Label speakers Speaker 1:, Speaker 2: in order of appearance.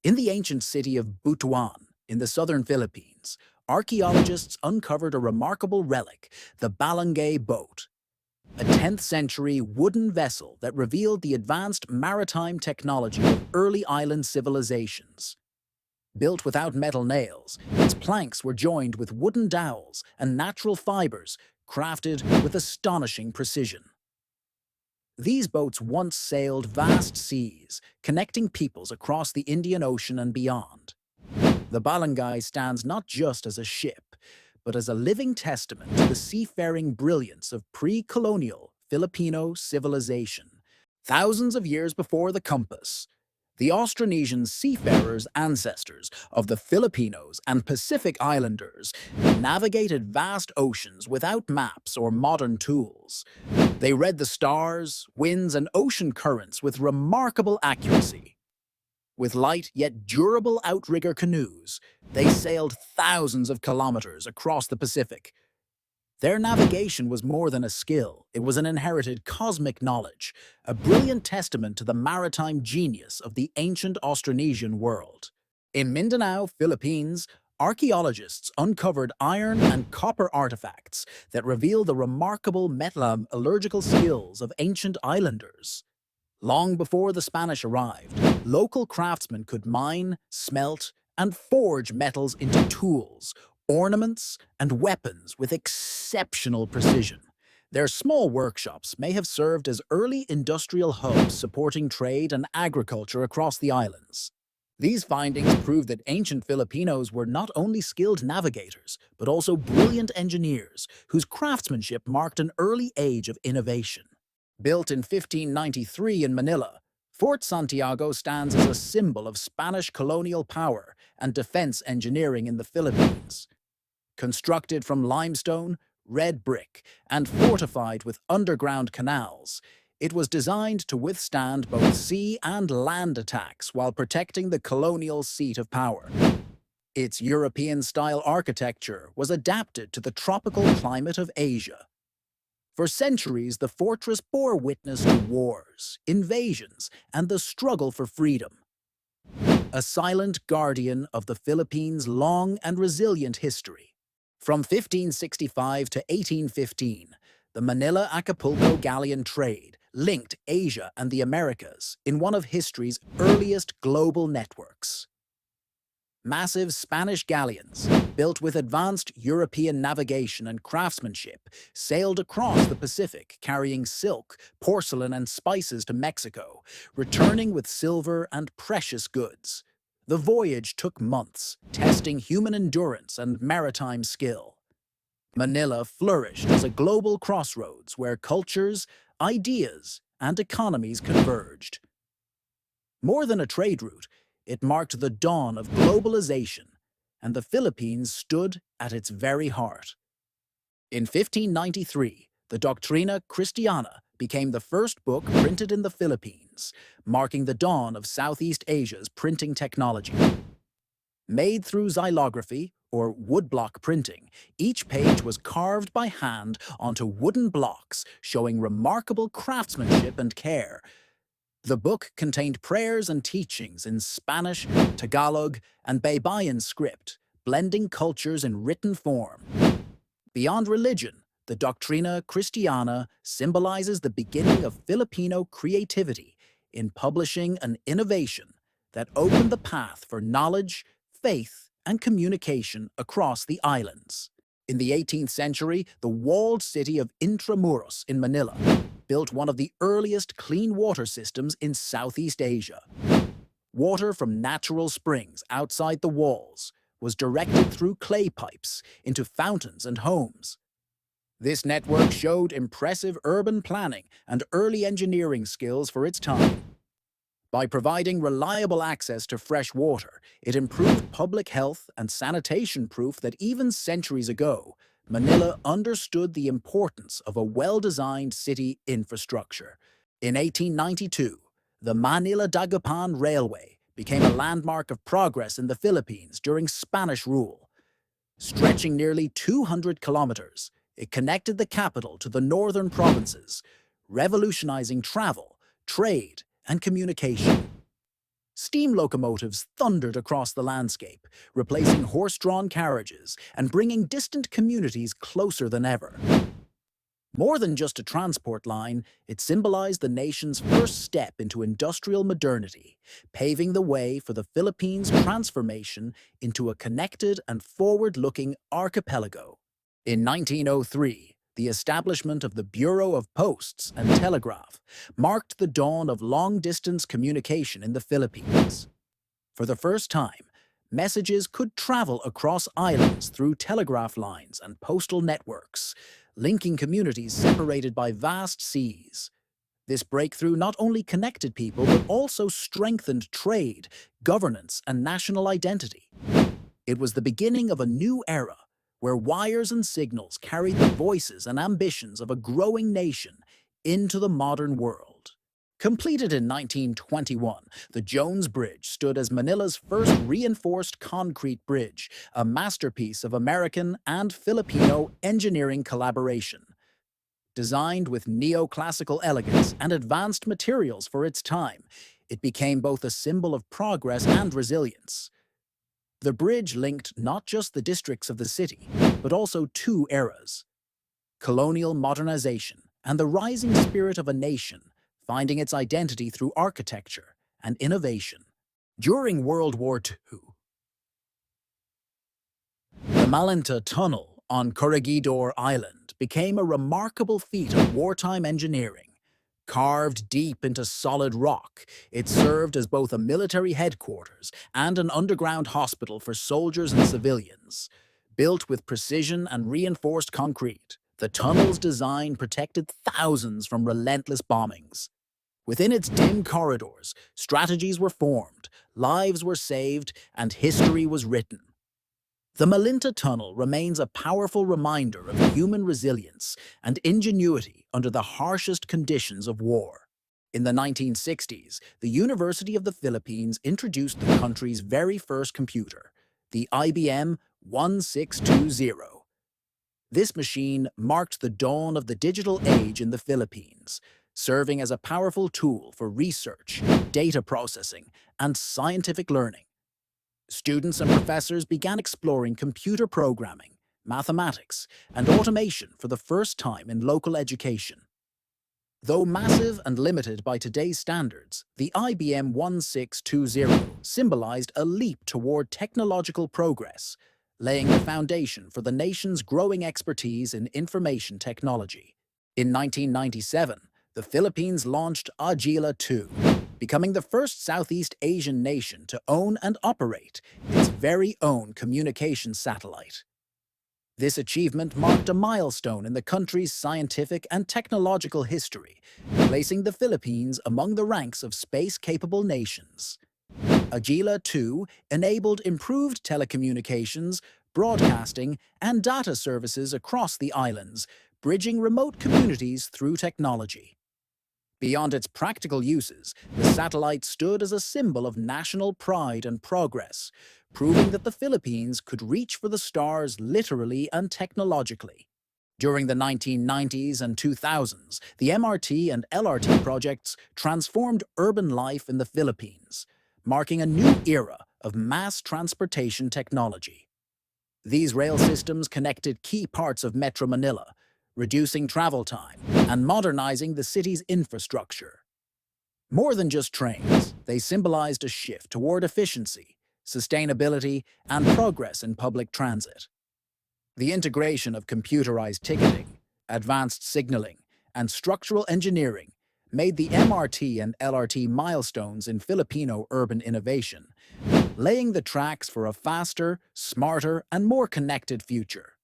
Speaker 1: In the ancient city of Butuan, in the southern Philippines, archaeologists uncovered a remarkable relic, the Balangay boat, a 10th century wooden vessel that revealed the advanced maritime technology of early island civilizations. Built without metal nails, its planks were joined with wooden dowels and natural fibers, crafted with astonishing precision. These boats once sailed vast seas, connecting peoples across the Indian Ocean and beyond. The Balangay stands not just as a ship, but as a living testament to the seafaring brilliance of pre-colonial Filipino civilization. Thousands of years before the compass, the Austronesian seafarers' ancestors of the Filipinos and Pacific Islanders navigated vast oceans without maps or modern tools. They read the stars, winds, and ocean currents with remarkable accuracy. With light yet durable outrigger canoes, they sailed thousands of kilometers across the Pacific. Their navigation was more than a skill, it was an inherited cosmic knowledge, a brilliant testament to the maritime genius of the ancient Austronesian world. In Mindanao, Philippines, archaeologists uncovered iron and copper artifacts that reveal the remarkable metallurgical skills of ancient islanders. Long before the Spanish arrived, local craftsmen could mine, smelt, and forge metals into tools, ornaments, and weapons with exceptional precision. Their small workshops may have served as early industrial hubs supporting trade and agriculture across the islands. These findings prove that ancient Filipinos were not only skilled navigators, but also brilliant engineers whose craftsmanship marked an early age of innovation. Built in 1593 in Manila, Fort Santiago stands as a symbol of Spanish colonial power and defense engineering in the Philippines. Constructed from limestone, red brick, and fortified with underground canals, it was designed to withstand both sea and land attacks while protecting the colonial seat of power. Its European-style architecture was adapted to the tropical climate of Asia. For centuries, the fortress bore witness to wars, invasions, and the struggle for freedom. A silent guardian of the Philippines' long and resilient history. From 1565 to 1815, the Manila-Acapulco galleon trade linked Asia and the Americas in one of history's earliest global networks. Massive Spanish galleons, built with advanced European navigation and craftsmanship, sailed across the Pacific carrying silk, porcelain, and spices to Mexico, returning with silver and precious goods. The voyage took months, testing human endurance and maritime skill. Manila flourished as a global crossroads where cultures, ideas, and economies converged. More than a trade route, it marked the dawn of globalization, and the Philippines stood at its very heart. In 1593, the Doctrina Christiana became the first book printed in the Philippines, marking the dawn of Southeast Asia's printing technology. Made through xylography, or woodblock printing, each page was carved by hand onto wooden blocks, showing remarkable craftsmanship and care. The book contained prayers and teachings in Spanish, Tagalog, and Baybayin script, blending cultures in written form. Beyond religion, the Doctrina Christiana symbolizes the beginning of Filipino creativity in publishing an innovation that opened the path for knowledge, faith, and communication across the islands. In the 18th century, the walled city of Intramuros in Manila built one of the earliest clean water systems in Southeast Asia. Water from natural springs outside the walls was directed through clay pipes into fountains and homes. This network showed impressive urban planning and early engineering skills for its time. By providing reliable access to fresh water, it improved public health and sanitation, proof that even centuries ago, Manila understood the importance of a well-designed city infrastructure. In 1892, the Manila-Dagupan Railway became a landmark of progress in the Philippines during Spanish rule. Stretching nearly 200 kilometers, it connected the capital to the northern provinces, revolutionizing travel, trade, and communication. Steam locomotives thundered across the landscape, replacing horse-drawn carriages and bringing distant communities closer than ever. More than just a transport line, it symbolized the nation's first step into industrial modernity, paving the way for the Philippines' transformation into a connected and forward-looking archipelago. In 1903, the establishment of the Bureau of Posts and Telegraph marked the dawn of long-distance communication in the Philippines. For the first time, messages could travel across islands through telegraph lines and postal networks, linking communities separated by vast seas. This breakthrough not only connected people but also strengthened trade, governance, and national identity. It was the beginning of a new era where wires and signals carried the voices and ambitions of a growing nation into the modern world. Completed in 1921, the Jones Bridge stood as Manila's first reinforced concrete bridge, a masterpiece of American and Filipino engineering collaboration. Designed with neoclassical elegance and advanced materials for its time, it became both a symbol of progress and resilience. The bridge linked not just the districts of the city, but also two eras: colonial modernization and the rising spirit of a nation finding its identity through architecture and innovation. During World War II, the Malinta Tunnel on Corregidor Island became a remarkable feat of wartime engineering. Carved deep into solid rock, it served as both a military headquarters and an underground hospital for soldiers and civilians. Built with precision and reinforced concrete, the tunnel's design protected thousands from relentless bombings. Within its dim corridors, strategies were formed, lives were saved, and history was written. The Malinta Tunnel remains a powerful reminder of human resilience and ingenuity under the harshest conditions of war. In the 1960s, the University of the Philippines introduced the country's very first computer, the IBM 1620. This machine marked the dawn of the digital age in the Philippines, serving as a powerful tool for research, data processing, and scientific learning. Students and professors began exploring computer programming, mathematics, and automation for the first time in local education. Though massive and limited by today's standards, the IBM 1620 symbolized a leap toward technological progress, laying the foundation for the nation's growing expertise in information technology. In 1997, the Philippines launched Agila 2, becoming the first Southeast Asian nation to own and operate its very own communications satellite. This achievement marked a milestone in the country's scientific and technological history, placing the Philippines among the ranks of space-capable nations. Agila 2 enabled improved telecommunications, broadcasting, and data services across the islands, bridging remote communities through technology. Beyond its practical uses, the satellite stood as a symbol of national pride and progress, proving that the Philippines could reach for the stars literally and technologically. During the 1990s and 2000s, the MRT and LRT projects transformed urban life in the Philippines, marking a new era of mass transportation technology. These rail systems connected key parts of Metro Manila, reducing travel time and modernizing the city's infrastructure. More than just trains, they symbolized a shift toward efficiency, sustainability, and progress in public transit. The integration of computerized ticketing, advanced signaling, and structural engineering made the MRT and LRT milestones in Filipino urban innovation, laying the tracks for a faster, smarter, and more connected future.